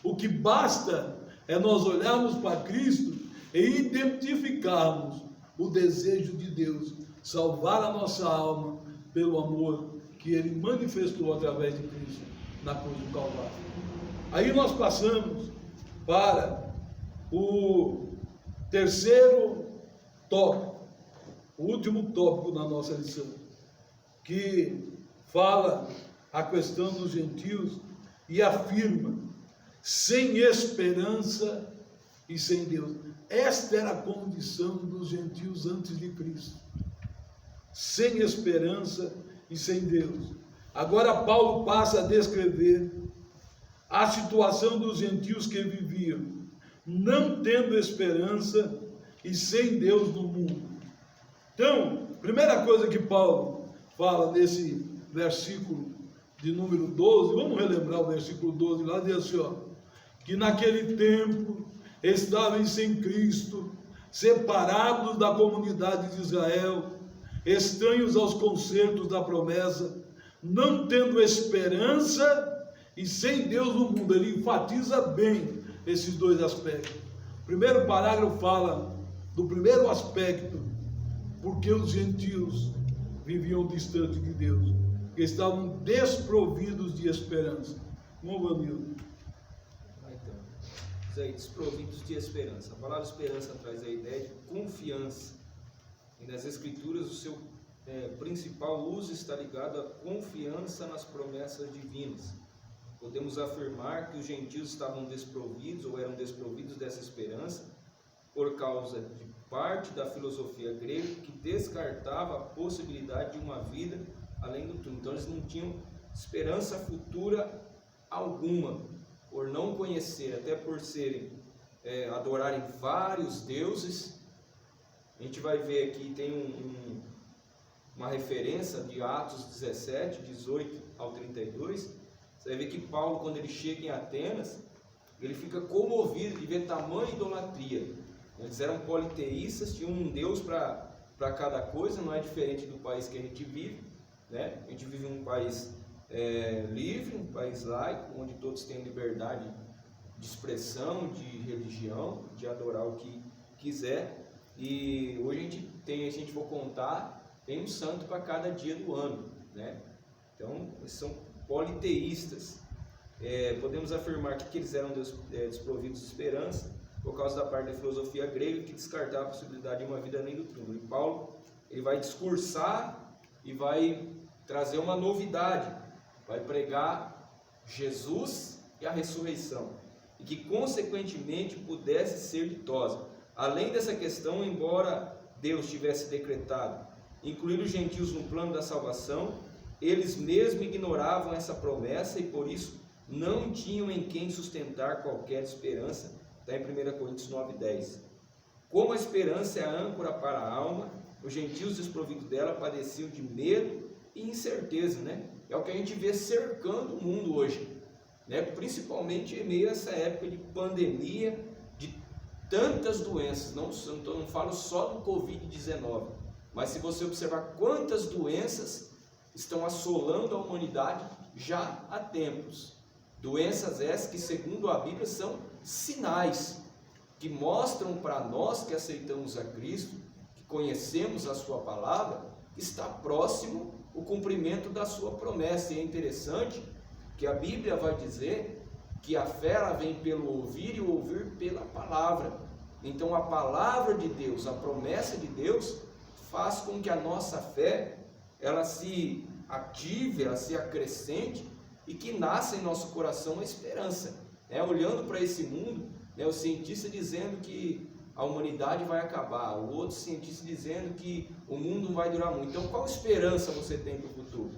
O que basta é nós olharmos para Cristo e identificarmos o desejo de Deus, salvar a nossa alma pelo amor que Ele manifestou através de Cristo na cruz do Calvário. Aí nós passamos para o terceiro tópico, o último tópico da nossa lição, que fala a questão dos gentios e afirma: sem esperança e sem Deus. Esta era a condição dos gentios antes de Cristo, sem esperança e sem Deus. Agora Paulo passa a descrever a situação dos gentios que viviam não tendo esperança e sem Deus no mundo. Então, primeira coisa que Paulo fala nesse versículo de número 12, vamos relembrar o versículo 12 lá, diz assim, ó: que naquele tempo estavam sem Cristo, separados da comunidade de Israel, estranhos aos concertos da promessa, não tendo esperança e sem Deus no mundo. Ele enfatiza bem esses dois aspectos. O primeiro parágrafo fala do primeiro aspecto, porque os gentios viviam distante de Deus, que estavam desprovidos de esperança. Vamos, Vanildo. Então, isso aí, desprovidos de esperança. A palavra esperança traz a ideia de confiança. E nas Escrituras o seu principal uso está ligado à confiança nas promessas divinas. Podemos afirmar que os gentios estavam desprovidos ou eram desprovidos dessa esperança por causa de parte da filosofia grega que descartava a possibilidade de uma vida além do túmulo. Então eles não tinham esperança futura alguma, por não conhecer, até por adorarem vários deuses. A gente vai ver aqui, tem uma referência de Atos 17, 18 ao 32. Você vai ver que Paulo, quando ele chega em Atenas, ele fica comovido de ver tamanha idolatria. Eles eram politeístas, tinham um Deus para cada coisa, não é diferente do país que a gente vive, né? A gente vive em um país livre, um país laico, onde todos têm liberdade de expressão, de religião, de adorar o que quiser. E hoje a gente tem, se a gente for contar, tem um santo para cada dia do ano, né? Então, eles são politeístas. Podemos afirmar que eles eram desprovidos de esperança por causa da parte da filosofia grega que descartava a possibilidade de uma vida além do túmulo. E Paulo, ele vai discursar e vai trazer uma novidade, vai pregar Jesus e a ressurreição, e que consequentemente pudesse ser ditosa. Além dessa questão, embora Deus tivesse decretado incluir os gentios no plano da salvação, eles mesmos ignoravam essa promessa e por isso não tinham em quem sustentar qualquer esperança. Está em 1 Coríntios 9:10. Como a esperança é a âncora para a alma, os gentios desprovidos dela padeciam de medo e incerteza, né? É o que a gente vê cercando o mundo hoje, né? Principalmente em meio a essa época de pandemia, de tantas doenças. Não falo só do Covid-19, mas se você observar quantas doenças estão assolando a humanidade já há tempos. Doenças essas que, segundo a Bíblia, são sinais que mostram para nós que aceitamos a Cristo, que conhecemos a sua palavra, que está próximo o cumprimento da sua promessa. E é interessante que a Bíblia vai dizer que a fé ela vem pelo ouvir e o ouvir pela palavra. Então a palavra de Deus, a promessa de Deus, faz com que a nossa fé ela se ative, ela se acrescente e que nasça em nosso coração a esperança. Olhando para esse mundo, o cientista dizendo que a humanidade vai acabar, o outro cientista dizendo que o mundo não vai durar muito. Então, qual esperança você tem para o futuro?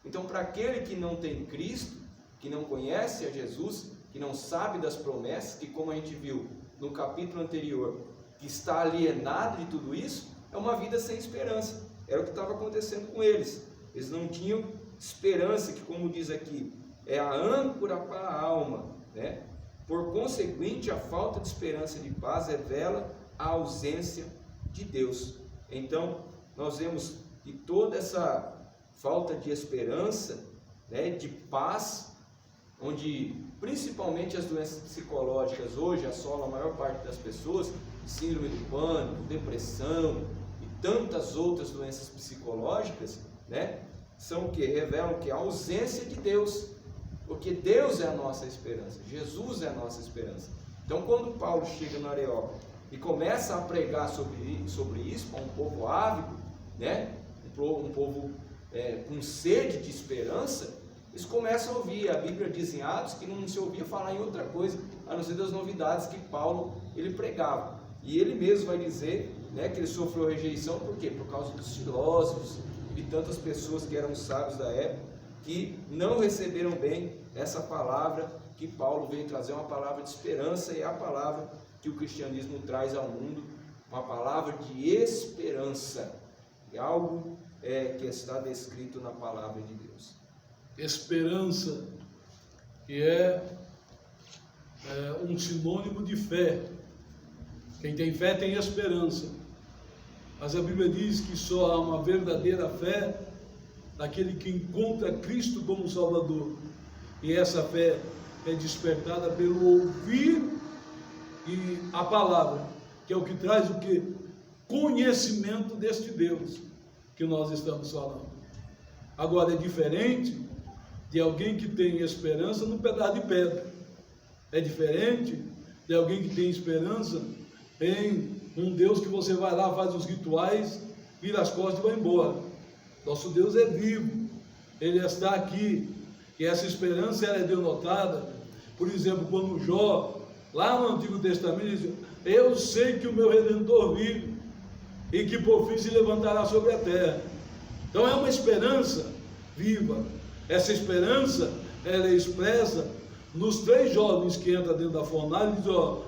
Então, para aquele que não tem Cristo, que não conhece a Jesus, que não sabe das promessas, que como a gente viu no capítulo anterior, que está alienado de tudo isso, é uma vida sem esperança. Era o que estava acontecendo com eles. Eles não tinham esperança, que como diz aqui, é a âncora para a alma, né? Por conseguinte, a falta de esperança e de paz revela a ausência de Deus. Então, nós vemos que toda essa falta de esperança, né, de paz, onde principalmente as doenças psicológicas hoje assolam a maior parte das pessoas, síndrome do pânico, depressão e tantas outras doenças psicológicas, né, são o que? Revelam que a ausência de Deus, porque Deus é a nossa esperança, Jesus é a nossa esperança. Então, quando Paulo chega no Areópago e começa a pregar sobre isso para um povo ávido, né, um povo com sede de esperança, eles começam a ouvir. A Bíblia diz em Atos que não se ouvia falar em outra coisa, a não ser das novidades que Paulo ele pregava. E ele mesmo vai dizer, né, que ele sofreu rejeição, por quê? Por causa dos filósofos e de tantas pessoas que eram sábios da época, que não receberam bem essa palavra que Paulo veio trazer, uma palavra de esperança, e é a palavra que o cristianismo traz ao mundo, uma palavra de esperança, é algo que está descrito na palavra de Deus. Esperança, que é um sinônimo de fé. Quem tem fé tem esperança, mas a Bíblia diz que só há uma verdadeira fé daquele que encontra Cristo como Salvador, e essa fé é despertada pelo ouvir e a palavra, que é o que traz o que? Conhecimento deste Deus que nós estamos falando. Agora, é diferente de alguém que tem esperança num pedaço de pedra, é diferente de alguém que tem esperança em um Deus que você vai lá, faz os rituais, vira as costas e vai embora. Nosso Deus é vivo, Ele está aqui, e essa esperança ela é denotada, por exemplo, quando Jó, lá no Antigo Testamento, diz: eu sei que o meu Redentor vive, e que por fim se levantará sobre a terra. Então é uma esperança viva. Essa esperança, ela é expressa nos 3 jovens que entram dentro da fornalha e dizem: ó,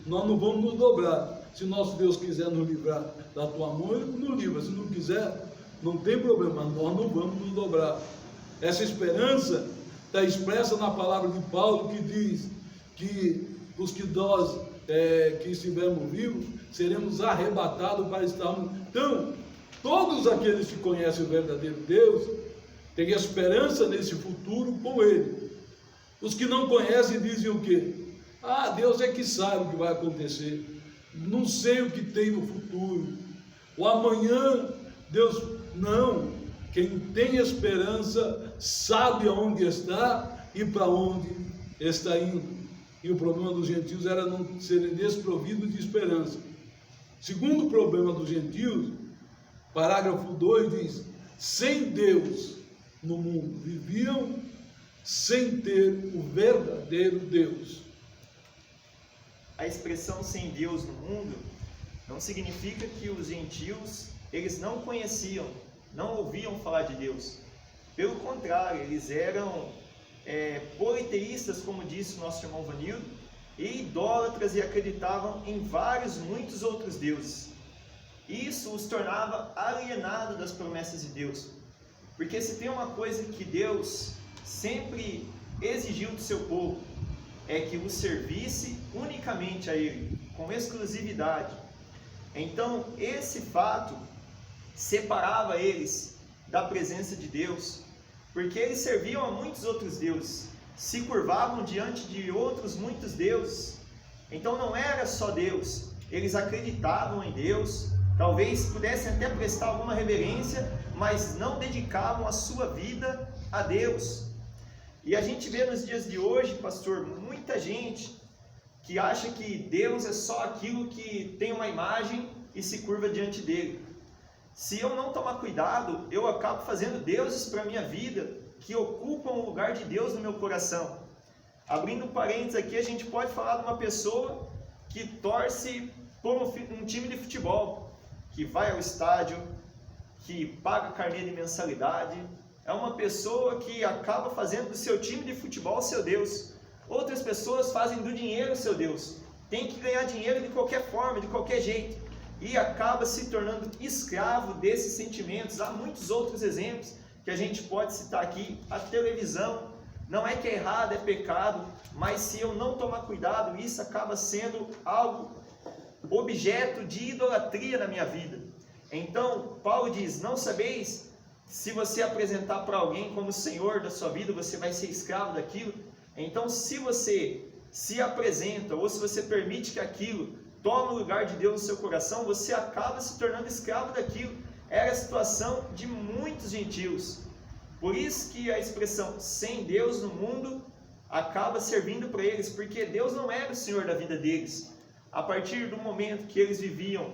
nós não vamos nos dobrar, se nosso Deus quiser nos livrar da tua mão, Ele nos livra, se não quiser, não tem problema, nós não vamos nos dobrar. Essa esperança está expressa na palavra de Paulo, que diz que os que nós que estivermos vivos, seremos arrebatados para estarmos. Então, todos aqueles que conhecem o verdadeiro Deus têm esperança nesse futuro com Ele. Os que não conhecem dizem o quê? Ah, Deus é que sabe o que vai acontecer, não sei o que tem no futuro, o amanhã, Deus não. Quem tem esperança sabe aonde está e para onde está indo. E o problema dos gentios era não serem desprovidos de esperança. Segundo problema dos gentios, parágrafo 2 diz: sem Deus no mundo, viviam sem ter o verdadeiro Deus. A expressão sem Deus no mundo não significa que os gentios, eles não conheciam, não ouviam falar de Deus. Pelo contrário, eles eram politeístas, como disse o nosso irmão Vanildo, e idólatras, e acreditavam em muitos outros deuses. Isso os tornava alienados das promessas de Deus. Porque se tem uma coisa que Deus sempre exigiu do seu povo, é que o servisse unicamente a Ele, com exclusividade. Então, esse fato separava eles da presença de Deus, porque eles serviam a muitos outros deuses, se curvavam diante de outros muitos deuses. Então não era só Deus, eles acreditavam em Deus, talvez pudessem até prestar alguma reverência, mas não dedicavam a sua vida a Deus. E a gente vê nos dias de hoje, pastor, muita gente que acha que Deus é só aquilo que tem uma imagem e se curva diante dele. Se eu não tomar cuidado, eu acabo fazendo deuses para a minha vida, que ocupam o lugar de Deus no meu coração. Abrindo parênteses aqui, a gente pode falar de uma pessoa que torce por um time de futebol, que vai ao estádio, que paga carnê de mensalidade, é uma pessoa que acaba fazendo do seu time de futebol seu Deus. Outras pessoas fazem do dinheiro seu Deus. Tem que ganhar dinheiro de qualquer forma, de qualquer jeito. E acaba se tornando escravo desses sentimentos. Há muitos outros exemplos que a gente pode citar aqui. A televisão, não é que é errado, é pecado, mas se eu não tomar cuidado, isso acaba sendo algo, objeto de idolatria na minha vida. Então, Paulo diz, não sabeis, se você apresentar para alguém como Senhor da sua vida, você vai ser escravo daquilo. Então, se você se apresenta, ou se você permite que aquilo tome o lugar de Deus no seu coração, você acaba se tornando escravo daquilo. Era a situação de muitos gentios. Por isso que a expressão sem Deus no mundo acaba servindo para eles, porque Deus não era o Senhor da vida deles. A partir do momento que eles viviam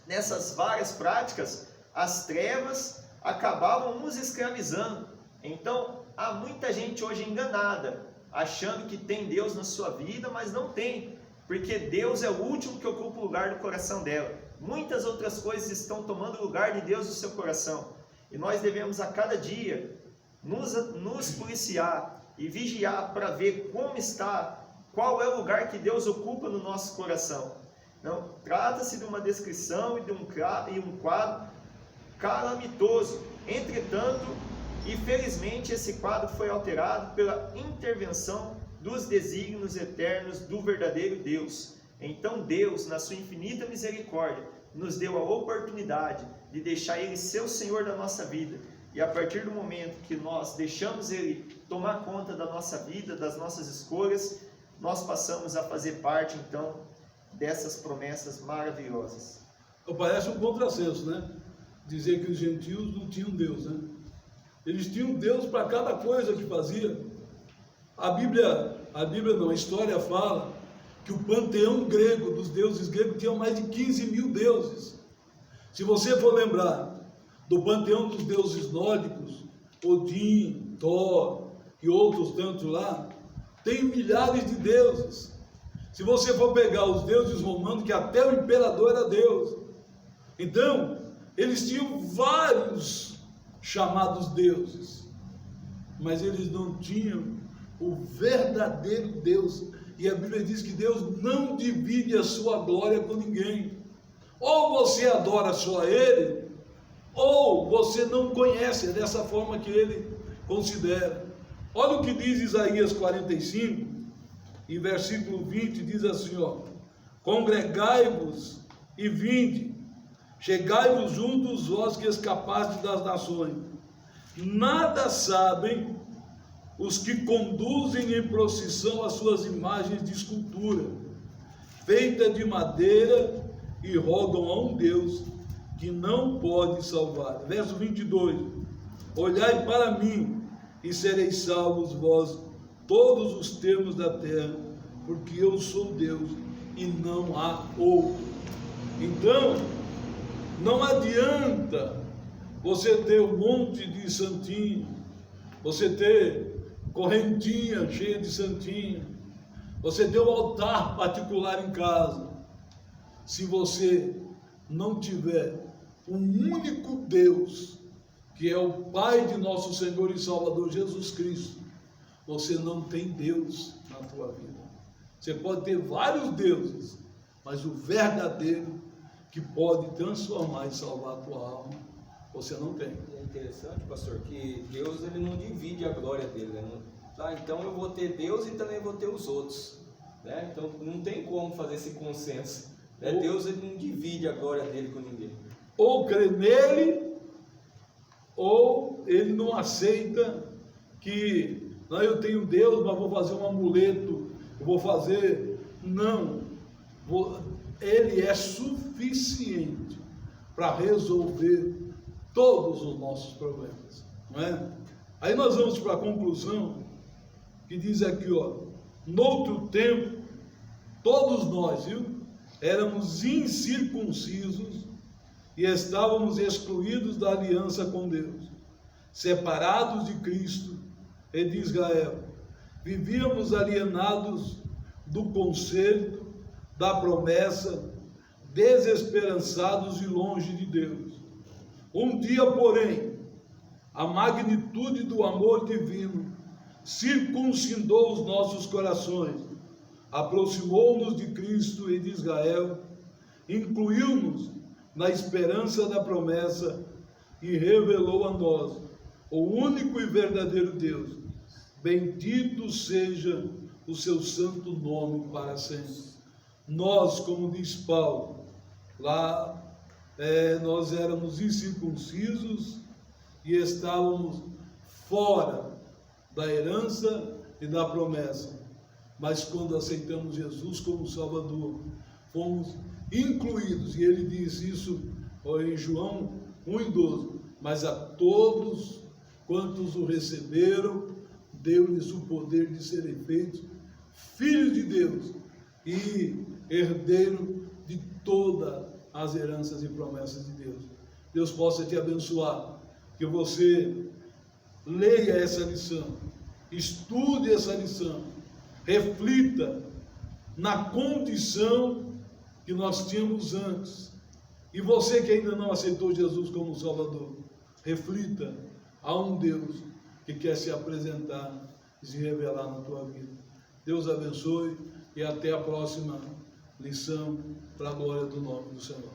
nessas várias práticas, as trevas acabavam nos escravizando. Então, há muita gente hoje enganada, achando que tem Deus na sua vida, mas não tem, porque Deus é o último que ocupa o lugar do coração dela. Muitas outras coisas estão tomando o lugar de Deus no seu coração. E nós devemos a cada dia nos policiar e vigiar para ver como está, qual é o lugar que Deus ocupa no nosso coração. Não, trata-se de uma descrição e de um quadro calamitoso. Entretanto, infelizmente, esse quadro foi alterado pela intervenção dos desígnios eternos do verdadeiro Deus. Então Deus, na sua infinita misericórdia, nos deu a oportunidade de deixar Ele ser o Senhor da nossa vida. E a partir do momento que nós deixamos Ele tomar conta da nossa vida, das nossas escolhas, nós passamos a fazer parte, então, dessas promessas maravilhosas. Parece um contrassenso, né? Dizer que os gentios não tinham Deus, né? Eles tinham Deus para cada coisa que fazia. A história fala que o panteão grego, dos deuses gregos, tinha mais de 15 mil deuses. Se você for lembrar do panteão dos deuses nórdicos, Odin, Thor e outros tantos lá, tem milhares de deuses. Se você for pegar os deuses romanos, que até o imperador era Deus. Então, eles tinham vários chamados deuses, mas eles não tinham o verdadeiro Deus. E a Bíblia diz que Deus não divide a sua glória com ninguém. Ou você adora só Ele, ou você não conhece, é dessa forma que Ele considera. Olha o que diz Isaías 45, e versículo 20, diz assim, ó: congregai-vos e vinde, chegai-vos juntos, vós que escapastes das nações. Nada sabem os que conduzem em procissão as suas imagens de escultura, feita de madeira, e rogam a um Deus que não pode salvar. Verso 22, olhai para mim, e sereis salvos vós, todos os termos da terra, porque eu sou Deus, e não há outro. Então, não adianta você ter um monte de santinho, você ter correntinha cheia de santinho, você ter um altar particular em casa, se você não tiver um único Deus, que é o Pai de nosso Senhor e Salvador Jesus Cristo, você não tem Deus na tua vida. Você pode ter vários deuses, mas o verdadeiro que pode transformar e salvar a tua alma, você não tem. É interessante, pastor, que Deus ele não divide a glória dele, né? Então eu vou ter Deus e também vou ter os outros, né? Então não tem como fazer esse consenso, né? Deus ele não divide a glória dele com ninguém. Ou crê nele, ou ele não aceita que não, eu tenho Deus, mas vou fazer um amuleto, eu vou fazer, não, ele é suficiente para resolver todos os nossos problemas, não é? Aí nós vamos para a conclusão, que diz aqui, ó: noutro tempo, todos nós, éramos incircuncisos e estávamos excluídos da aliança com Deus, separados de Cristo e de Israel, vivíamos alienados do conselho, da promessa, desesperançados e longe de Deus. Um dia, porém, a magnitude do amor divino circuncidou os nossos corações, aproximou-nos de Cristo e de Israel, incluiu-nos na esperança da promessa e revelou a nós o único e verdadeiro Deus. Bendito seja o seu santo nome para sempre. Nós, como diz Paulo, lá nós éramos incircuncisos e estávamos fora da herança e da promessa. Mas quando aceitamos Jesus como Salvador, fomos incluídos, e ele diz isso em João 1:12, mas a todos quantos o receberam, deu-lhes o poder de serem feitos filhos de Deus e herdeiro de todas as heranças e promessas de Deus. Deus possa te abençoar, que você leia essa lição, estude essa lição, reflita na condição que nós tínhamos antes. E você que ainda não aceitou Jesus como Salvador, reflita, há um Deus que quer se apresentar e se revelar na tua vida. Deus abençoe e até a próxima lição, para a glória do nome do Senhor.